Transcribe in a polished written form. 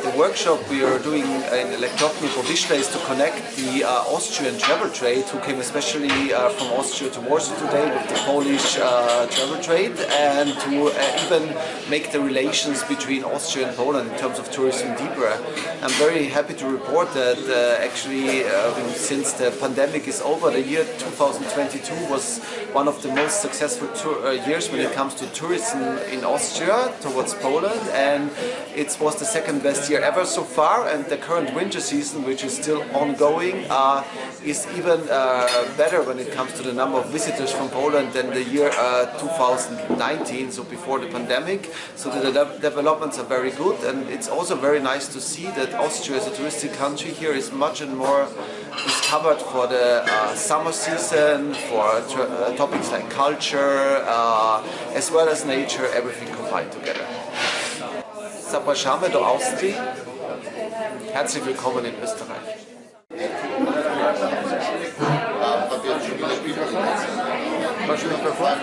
The workshop we are doing in Elektrowni Powiśle is to connect the Austrian travel trade, who came especially from Austria to Warsaw today with the Polish travel trade, and to even make the relations between Austria and Poland in terms of tourism deeper. I'm very happy to report that actually since the pandemic is over, the year 2022 was one of the most successful years when it comes to tourism in Austria towards Poland, and it was the second best year ever so far, and the current winter season, which is still ongoing, is even better when it comes to the number of visitors from Poland than the year 2019, so before the pandemic. So the developments are very good, and it's also very nice to see that Austria as a touristic country here is much and more discovered for the summer season, for topics like culture, as well as nature, everything combined together. Zapraszamy do Austrii. Herzlich willkommen in Österreich. Proszę mikrofon.